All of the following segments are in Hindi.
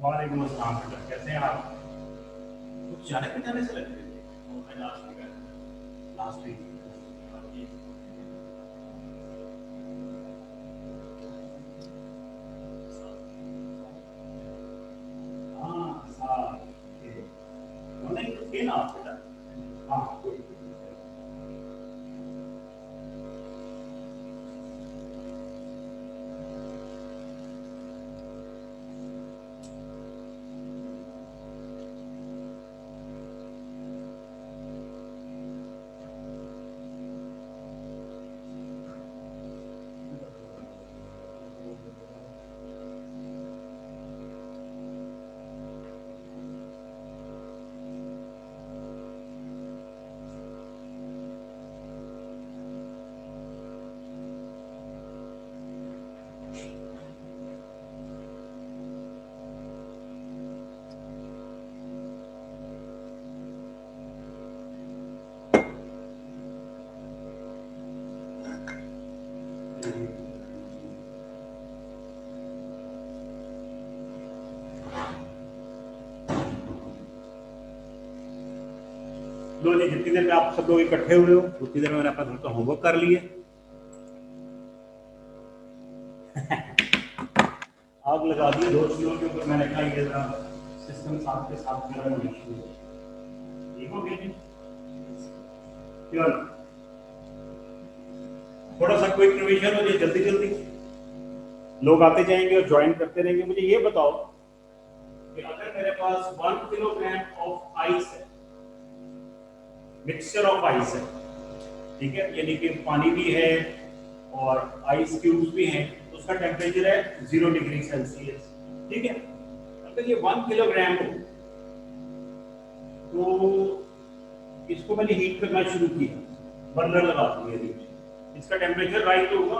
वालेकुम अस्सलाम बेटा, कैसे हैं आप? कुछ जाने पहचाने से लग रहे थे। मैं लास्ट वीक हाँ नहीं तो थे ना आप बेटा। हाँ कोई लो जी, जितनी देर में आप सब लोग इकट्ठे हुए हो उतनी देर में मैंने अपना घर का होमवर्क कर लिया। आग लगा दी 2 चीजों के ऊपर। मैंने कहा ये सिस्टम साथ के साथ गर्म होना शुरू हो। ठीक हो गया जी? चलो थोड़ा सा क्विक रिवीजन हो जाए जल्दी जल्दी। लोग आते जाएंगे और ज्वाइन करते रहेंगे। मुझे ये बताओ कि अगर मेरे पास 1 किलोग्राम ऑफ आइस है, मिक्सचर ऑफ आइस है, ठीक है, यानी कि पानी भी है और आइस क्यूब्स भी हैं, तो उसका टेम्परेचर है 0 डिग्री सेल्सियस। ठीक है, अगर ये 1 किलोग्राम हो तो इसको मैंने हीट करना शुरू किया, बर्नर लगा दिया, इसका टेम्परेचर राइज होगा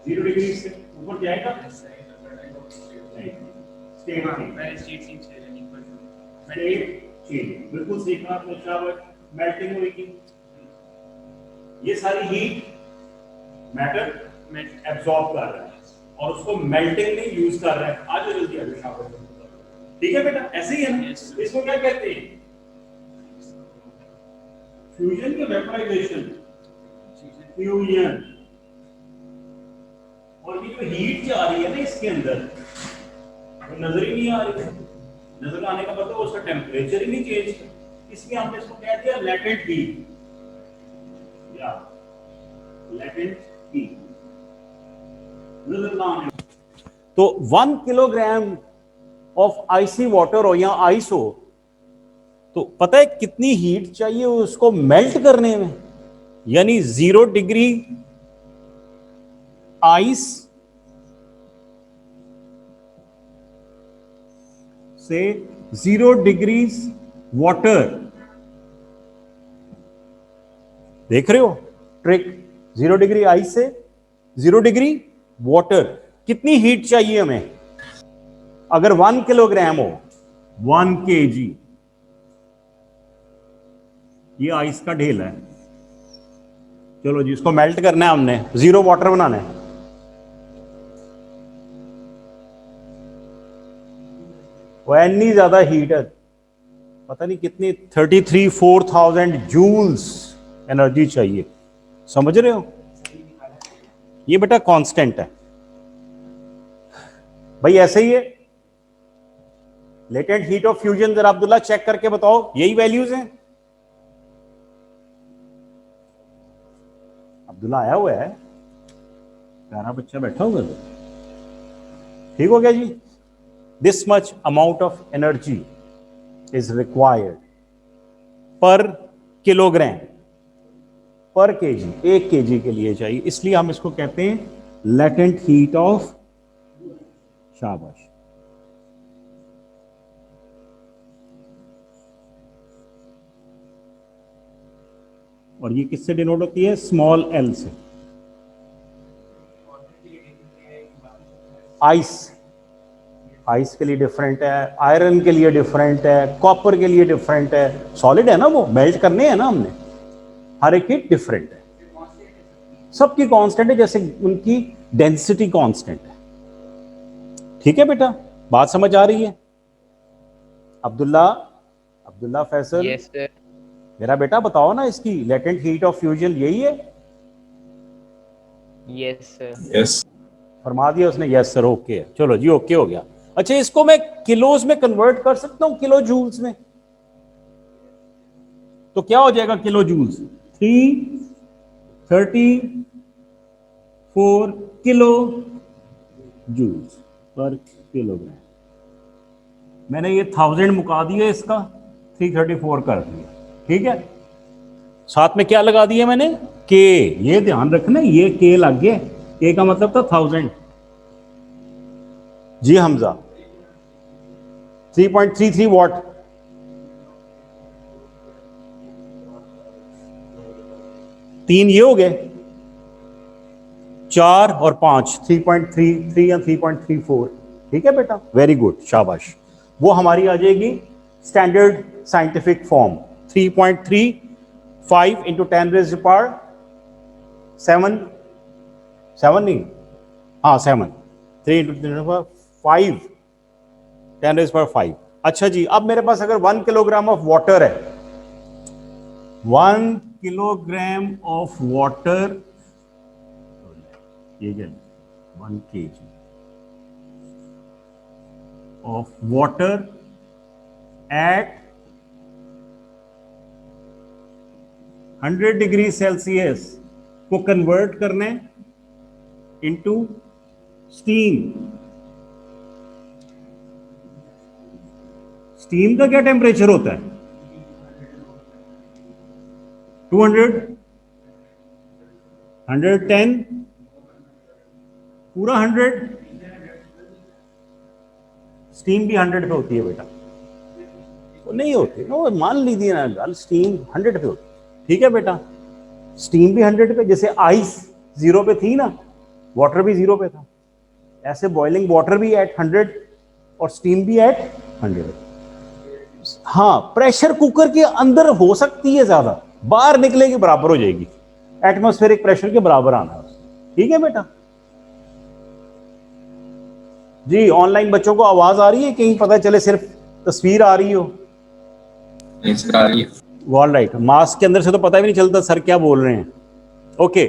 0 डिग्री से ऊपर जाएगा। बिल्कुल सही कहा आपने शाबाश। मेल्टिंग होगी, ये सारी हीट मैटर एब्सॉर्ब कर रहा है और उसको मेल्टिंग में यूज कर रहा है। आज जल्दी आगे शाबाश। ठीक है बेटा, ऐसे ही है ना? इसको क्या कहते हैं? फ्यूजन या वेपराइजेशन? फ्यूजन। और ये जो हीट जा रही है ना इसके अंदर, वो नजर ही नहीं आ रही है। नजर आने का मतलब उसका टेम्परेचर ही नहीं चेंज, इसलिए हमने इसको कह दिया लेटेंट हीट या लेटेंट हीट। नजर ना आने। तो 1 किलोग्राम ऑफ आइसी वाटर हो या आइस हो तो पता है कितनी हीट चाहिए उसको मेल्ट करने में? यानी 0 डिग्री आइस से 0 डिग्रीज वाटर। देख रहे हो ट्रिक? 0 डिग्री आइस से 0 डिग्री वाटर, कितनी हीट चाहिए हमें? अगर 1 किलोग्राम हो, 1 kg, ये आइस का ढेल है। चलो जी, इसको मेल्ट करना है हमने, 0 वाटर बनाना है। वो इतनी ज्यादा हीट है, पता नहीं कितनी 33-4000 जूल्स एनर्जी चाहिए। समझ रहे हो? ये बेटा कांस्टेंट है भाई, ऐसे ही है। लेटेंट हीट ऑफ फ्यूजन जरा अब्दुल्ला चेक करके बताओ, यही वैल्यूज हैं? अब्दुल्ला आया हुआ है, प्यारा बच्चा बैठा हुआ है। ठीक हो गया जी? This much amount of energy is required per kilogram, per KG, 1 KG के लिए चाहिए, इसलिए हम इसको कहते हैं लेटेंट हीट ऑफ। शाबाश। और ये किससे डिनोट होती है? स्मॉल एल से। आइस, आइस के लिए डिफरेंट है, आयरन के लिए डिफरेंट है, कॉपर के लिए डिफरेंट है। सॉलिड है ना, वो मेल्ट करने हैं ना हमने, हर एक की डिफरेंट है। सबकी कांस्टेंट है, जैसे उनकी डेंसिटी कांस्टेंट है। ठीक है बेटा, बात समझ आ रही है? Abdullah Faisal, yes sir. मेरा बेटा बताओ ना, इसकी लेटेंट हीट ऑफ फ्यूजन यही है? Yes sir. यस। फरमा दिया उसने, यस सर, ओके। चलो जी, ओके हो गया। अच्छा, इसको मैं किलोज में कन्वर्ट कर सकता हूं, किलो जूल्स में? तो क्या हो जाएगा kilo joules? 334 kilo joules per kilogram. मैंने ये 1000 मुका दिया, इसका 334 कर दिया, ठीक है। साथ में क्या लगा दिया मैंने? के। ये ध्यान रखना, ये के लग गया, के का मतलब था 1000। जी हमजा, 3.33 वॉट। तीन ये हो गए, 4 और 5, 3.33 या 3.34। ठीक है बेटा, वेरी गुड, शाबाश। वो हमारी आ जाएगी standard scientific form, 3.35 into 10 raise to power 7, 7 नहीं, हाँ 7, 3 इंटू 5, 10 रेज़ पावर 5। अच्छा जी, अब मेरे पास अगर 1 किलोग्राम ऑफ वाटर है, 1 किलोग्राम ऑफ वाटर, ये क्या, 1 kg of water at 100 degree Celsius को कन्वर्ट करना है इनटू स्टीम। स्टीम का क्या टेम्परेचर होता है? 200, 110, पूरा 100। स्टीम भी 100 पे होती है बेटा, वो नहीं होती ना, वो मान लीजिए ना गल, स्टीम 100 पे होती है। ठीक है बेटा, स्टीम भी 100 पे, जैसे आइस 0 पे थी ना, वाटर भी 0 पे था, ऐसे बॉइलिंग वाटर भी एट 100 और स्टीम भी एट 100। हाँ, प्रेशर कुकर के अंदर हो सकती है ज्यादा, बाहर निकलेगी बराबर हो जाएगी, एटमॉस्फेरिक प्रेशर के बराबर आना। ठीक है बेटा जी। ऑनलाइन बच्चों को आवाज आ रही है, कहीं पता चले सिर्फ तस्वीर आ रही हो? आ रही है। ऑल राइट, मास्क के अंदर से तो पता भी नहीं चलता सर क्या बोल रहे हैं। Okay,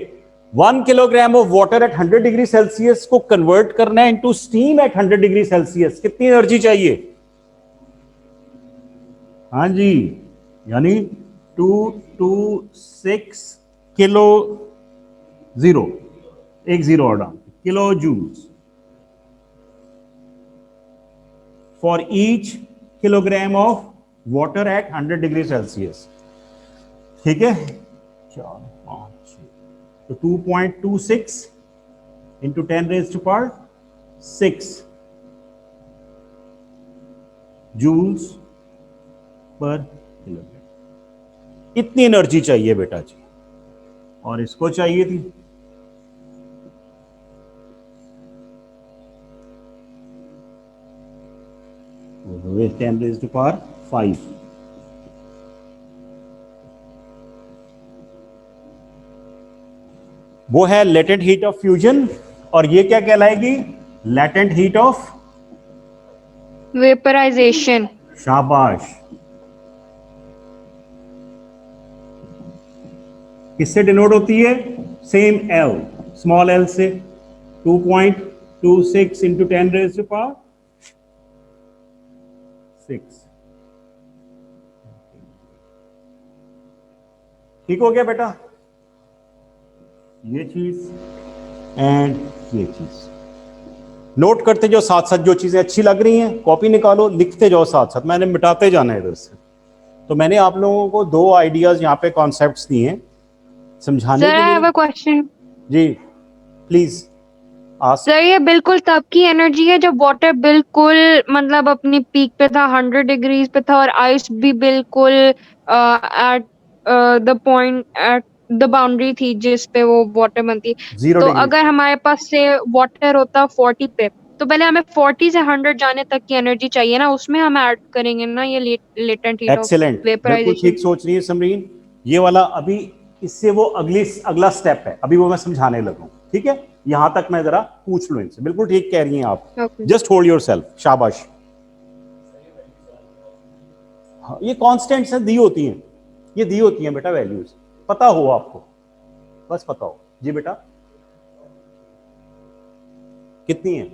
1 kilogram of water at 100 degree Celsius को कन्वर्ट करना है into steam eight 100 degree Celsius. कितनी एनर्जी चाहिए? हाँ जी, यानी 226 किलो, 0 एक 0 और डाल, kilo joules for each kilogram of water at 100 degree Celsius. ठीक है, 4, 5, 6, तो 2.26 into 10 raise to power 6 joules per kilogram. इतनी एनर्जी चाहिए बेटा जी, और इसको चाहिए थी 10 raised to power 5। वो है लेटेंट हीट ऑफ फ्यूजन, और ये क्या कहलाएगी? Latent heat of vaporization. शाबाश। किससे डिनोट होती है? सेम एल, स्मॉल एल से, 2.26 इंटू 10 रेज़ टू पावर 6। ठीक हो गया बेटा? ये चीज एंड ये चीज नोट करते जाओ साथ साथ, जो चीजें अच्छी लग रही हैं कॉपी निकालो, लिखते जाओ साथ साथ, मैंने मिटाते जाना है इधर से। तो मैंने आप लोगों को 2 आइडियाज यहाँ पे कॉन्सेप्ट्स दिए हैं समझाने के सर आई हैव लिए। A question. जी प्लीज आस्क। सर ये बिल्कुल तब की एनर्जी है जब वाटर बिल्कुल मतलब अपनी पीक पे था, 100 डिग्रीज पे था, और आइस भी बिल्कुल at the point, at the boundary थी जिस पे वो वाटर बनती। 0 तो डिग्री। अगर हमारे पास से वाटर होता 40 पे, तो पहले हमें 40 से 100 जाने तक की एनर्जी चाहिए ना, उसमें हम ऐड करेंगे ना ये लेटेंट हीट ऑफ एक्सेलेंट, बिल्कुल वेपराइजेशन। ठीक सोच रही है समरीन। ये वाला अभी इससे वो अगला स्टेप है, अभी वो मैं समझाने लगा हूं। ठीक है, यहां तक मैं जरा पूछ लूं इनसे। बिल्कुल ठीक कह रही हैं आप, Okay. Just hold your self, शाबाश। हाँ, ये कॉन्स्टेंट्स हैं, दी होती हैं, ये दी होती हैं बेटा वैल्यूज, पता हो आपको, बस पता हो। जी बेटा कितनी है?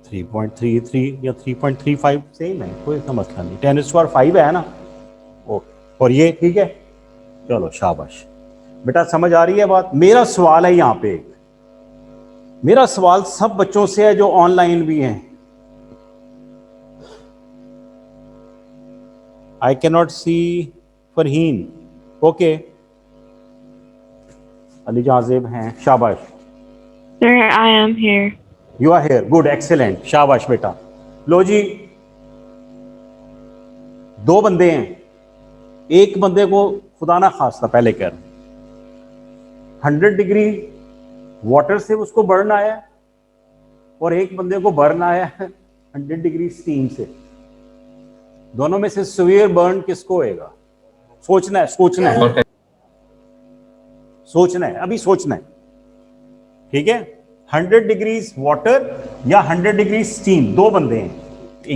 थ्री 3.33 या 3.35 सेम है, कोई इसका मसला नहीं। 10⁵ है ना, ओके। और ये ठीक है, चलो शाबाश बेटा, समझ आ रही है बात। मेरा सवाल है यहाँ पे, मेरा सवाल सब बच्चों से है जो ऑनलाइन भी हैं। I can not see Farheen, okay. Ali Jazeb हैं, शाबाश। Sir, I am here. You are here, good, excellent, शाबाश बेटा। लो जी, दो बंदे हैं, एक बंदे को खुदा ना खास्ता पहले कह रहा 100 डिग्री वाटर से उसको बर्न आया है, और एक बंदे को बर्न आया है 100 डिग्री स्टीम से। दोनों में से सीवियर बर्न किसको होएगा? सोचना है, सोचना है, सोचना है, अभी सोचना है, ठीक है। 100 डिग्रीज वाटर या 100 डिग्री स्टीम, दो बंदे हैं,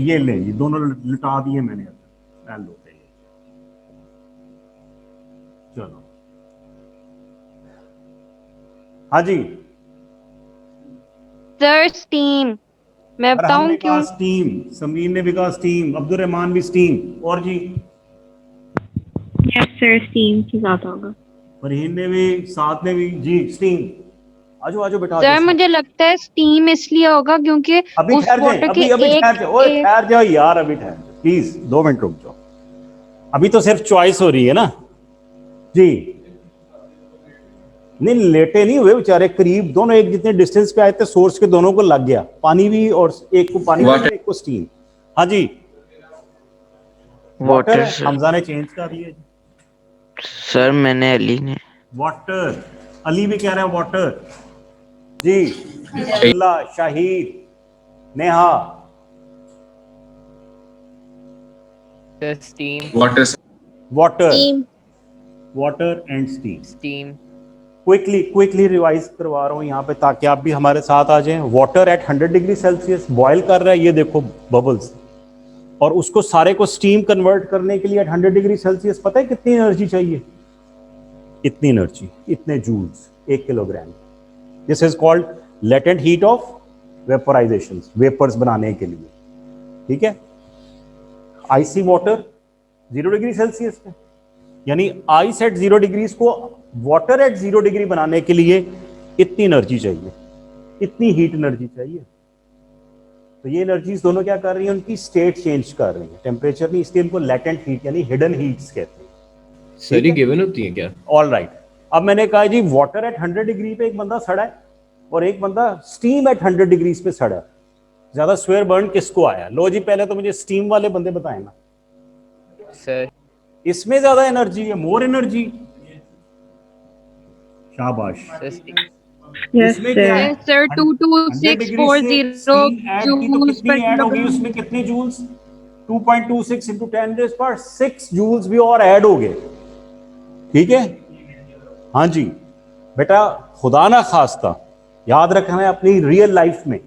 ये ले, ये दोनों लिटा दिए मैंने, डाल लो। चलो हाँ जी, Sir, steam. मैं और बताऊं हमने क्यों? कहा स्टीम, समीर ने भी कहा स्टीम, अब्दुल रहमान भी स्टीम, और जी Yes, sir, steam से ज्यादा होगा। फरहीन ने भी, साथ ने भी, जी स्टीम। आजो आजो बेटा, सर, आजो। मुझे लगता है स्टीम इसलिए होगा क्योंकि अभी उस ठहर जाए, वाटर के अभी अभी ठहर जाओ, ओए एक ठहर जाओ यार, अभी ठहर जाओ प्लीज, 2 मिनट रुक जाओ, अभी तो सिर्फ चॉइस हो रही है ना जी। नहीं, लेटे नहीं हुए बेचारे, करीब दोनों एक जितने डिस्टेंस पे आए थे सोर्स के, दोनों को लग गया पानी भी, और एक को पानी भी, एक को स्टीम। हाँ जी, वाटर हमजा ने चेंज कर दिया जी। सर मैंने अली ने। वाटर, अली भी कह रहा है वाटर जी। Allah, Shahid, Neha, steam, water, steam. Water and steam. steam, quickly revise करवा रहा हूँ यहाँ पे, ताकि आप भी हमारे साथ आ जाएं। Water at 100 degree Celsius boil कर रहा है, ये देखो बबल्स, और उसको सारे को स्टीम कन्वर्ट करने के लिए एट 100 डिग्री सेल्सियस पता है कितनी एनर्जी चाहिए? इतनी एनर्जी, इतने joules 1 kilogram. This is called latent heat of vaporisation, vapours बनाने के लिए, ठीक है। आइसी वाटर 0 डिग्री सेल्सियस पे, यानी आइस एट 0 डिग्रीज को वाटर एट 0 डिग्री बनाने के लिए इतनी एनर्जी चाहिए, इतनी हीट एनर्जी चाहिए। तो ये एनर्जीज दोनों क्या कर रही हैं? उनकी स्टेट चेंज कर रही हैं, टेम्परेचर नहीं, इसलिए इनको लेटेंट हीट यानी हिडन हीट्स कहते हैं। सर ये गिवन होती है क्या? ऑल राइट, अब मैंने कहा जी वाटर एट 100 डिग्री पे एक बंदा सड़ा है, और एक बंदा स्टीम एट 100 डिग्रीज पे सड़ा है। ज्यादा स्वेयर बर्न किसको आया? लो जी, पहले तो मुझे स्टीम वाले बंदे बताए ना, सर इसमें ज्यादा एनर्जी है, मोर एनर्जी। शाबाश। Yes, इसमें क्या है? Yes, sir. 100 डिग्री से 22640 स्टीम ऐड की तो joules कितनी per ऐड होगी? kilogram. उसमें कितनी जूल्स? 2.26 इंटू 10⁶ जूल्स भी और ऐड हो गए, ठीक है। हाँ जी बेटा, खुदा ना खास्ता याद रखना है अपनी रियल लाइफ में,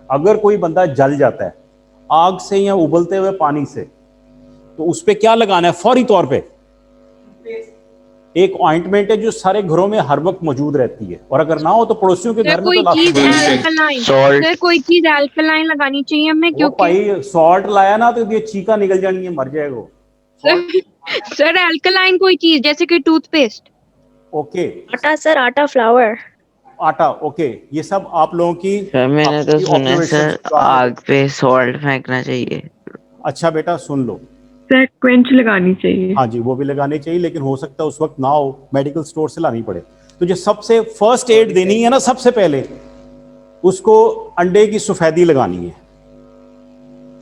अगर कोई बंदा जल जाता है आग से या उबलते हुए पानी से, तो उस पे क्या लगाना है फौरी तौर पे? एक ऑइंटमेंट है जो सारे घरों में हर वक्त मौजूद रहती है, और अगर ना हो तो पड़ोसियों के सर, घर में कोई तो चीज लाती अल्कलाइन, Salt. सर कोई चीज अल्कलाइन लगानी चाहिए हमें, वो क्योंकि भाई सॉल्ट लाया ना तो ये चीका निकल जानी है, मर जाएगा वो। सर अल्कलाइन कोई चीज जैसे कि टूथपेस्ट। ओके, आटा सर, आटा, फ्लावर। आटा, ओके, ये सब आप लोगों की सर मैंने तो आपकी सुना है observations सर जो आपने- आग पे सॉल्ट फेंकना चाहिए। अच्छा बेटा सुन लो, सर क्वेंच लगानी चाहिए। हाँ जी वो भी लगानी चाहिए, लेकिन हो सकता है उस वक्त ना हो, मेडिकल स्टोर से लानी पड़े। तो जो सबसे फर्स्ट एड देनी है ना, सबसे पहले उसको अंडे की सफेदी लगानी है,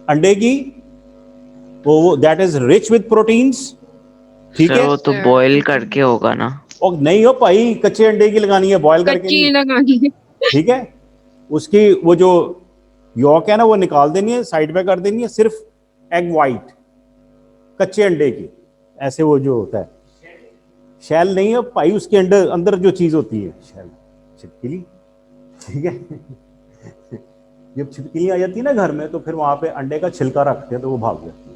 अंडे की, वो that is rich with proteins, ठीक सर है। वो तो बॉईल करके होगा ना? और नहीं हो भाई, कच्चे अंडे की लगानी है, बॉयल करके कच्ची नहीं, लगानी है। ठीक है। उसकी वो जो यॉक है ना वो निकाल देनी है, साइड पे कर देनी है, सिर्फ एग वाइट कच्चे अंडे की, ऐसे वो जो होता है शैल नहीं है भाई, उसके अंदर अंदर जो चीज होती है शैल, छिपकली, ठीक है। जब छिपकली आ जाती है ना घर में, तो फिर वहां पे अंडे का छिलका रखते हैं तो वो भाग जाती है।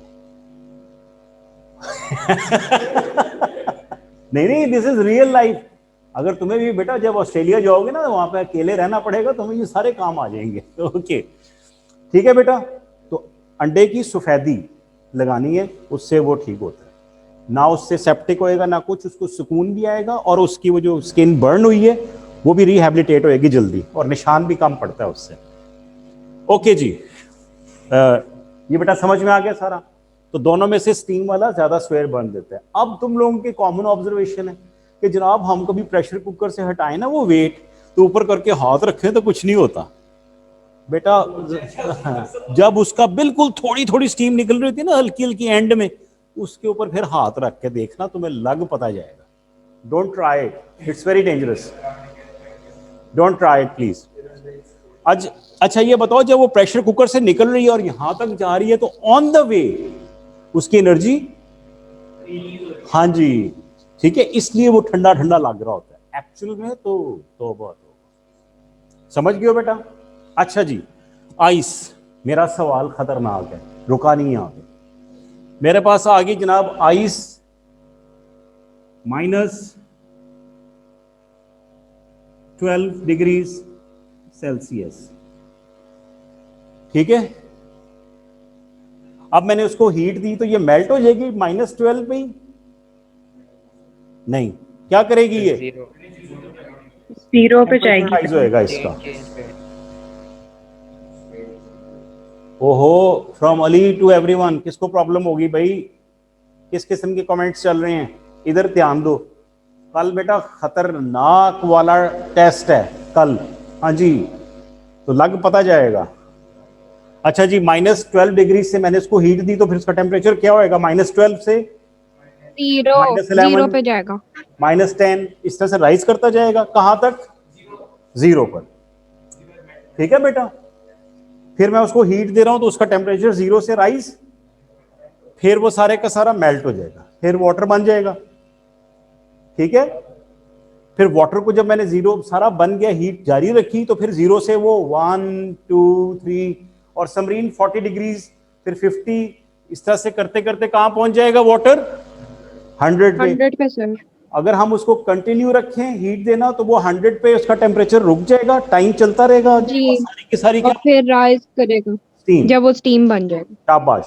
नहीं, दिस इज रियल लाइफ। अगर तुम्हें भी बेटा जब ऑस्ट्रेलिया जाओगे ना, वहां पे अकेले रहना पड़ेगा, तुम्हें ये सारे काम आ जाएंगे। ओके, ठीक है बेटा। तो अंडे की सफेदी लगानी है, उससे वो ठीक होता है ना, उससे सेप्टिक होएगा ना कुछ, उसको सुकून भी आएगा और उसकी वो जो स्किन बर्न हुई है वो भी रिहैबिलिटेट होएगी जल्दी, और निशान भी कम पड़ता है उससे। ओके जी, ये बेटा समझ में आ गया सारा। तो दोनों में से स्टीम वाला ज्यादा स्वेयर बर्न देता है। अब तुम लोगों के कॉमन ऑब्जर्वेशन है कि जनाब हम कभी प्रेशर कुकर से हटाए ना वो वेट, तो ऊपर करके हाथ रखें तो कुछ नहीं होता बेटा। जब उसका बिल्कुल थोड़ी थोड़ी स्टीम निकल रही थी ना, हल्की हल्की एंड में, उसके ऊपर फिर हाथ रख के देखना, तुम्हें लग पता जाएगा। Don't try it, it's very dangerous, don't try it please. अच्छा ये बताओ, जब वो प्रेशर कुकर से निकल रही है और यहां तक जा रही है, तो ऑन द वे उसकी एनर्जी, हाँ जी ठीक है, इसलिए वो ठंडा ठंडा लग रहा होता है एक्चुअल में। तो तौबा, समझ गए हो बेटा। अच्छा जी, आइस, मेरा सवाल खतरनाक है, रुका नहीं यहाँ पे। मेरे पास आ गई जनाब आइस -12 डिग्री सेल्सियस, ठीक है। अब मैंने उसको हीट दी तो ये मेल्ट हो जाएगी -12 पे ही? नहीं, क्या करेगी ये? जीरो पे जाएगी। rise होएगा इसका। ओहो, फ्रॉम अली टू एवरीवन, किसको प्रॉब्लम होगी भाई? किस किस्म के कमेंट्स चल रहे हैं? इधर ध्यान दो, कल बेटा खतरनाक वाला टेस्ट है कल, हाँ जी, तो लग पता जाएगा। अच्छा जी, -12 डिग्री से मैंने इसको हीट दी, तो फिर इसका टेम्परेचर क्या होएगा? -12 से जीरो पे जाएगा, -10, इस तरह से राइज करता जाएगा। कहां तक? 0 पर, ठीक है बेटा। फिर मैं उसको हीट दे रहा हूं तो उसका टेम्परेचर 0 से राइज, फिर वो सारे का सारा मेल्ट हो जाएगा, फिर वाटर बन जाएगा, ठीक है। फिर वाटर को जब मैंने 0 सारा बन गया, हीट जारी रखी, तो फिर 0 से वो 1 2 3 और समरीन 40 डिग्री, फिर 50, इस तरह से करते करते कहां पहुंच जाएगा वाटर? 100 पे। 100 पे सर। अगर हम उसको कंटिन्यू रखें हीट देना, तो वो 100 पे उसका टेम्परेचर रुक जाएगा, टाइम चलता रहेगा जी, और सारी की सारी और फिर राइज करेगा स्टीम, जब वो स्टीम बन जाएगा। शाबाश।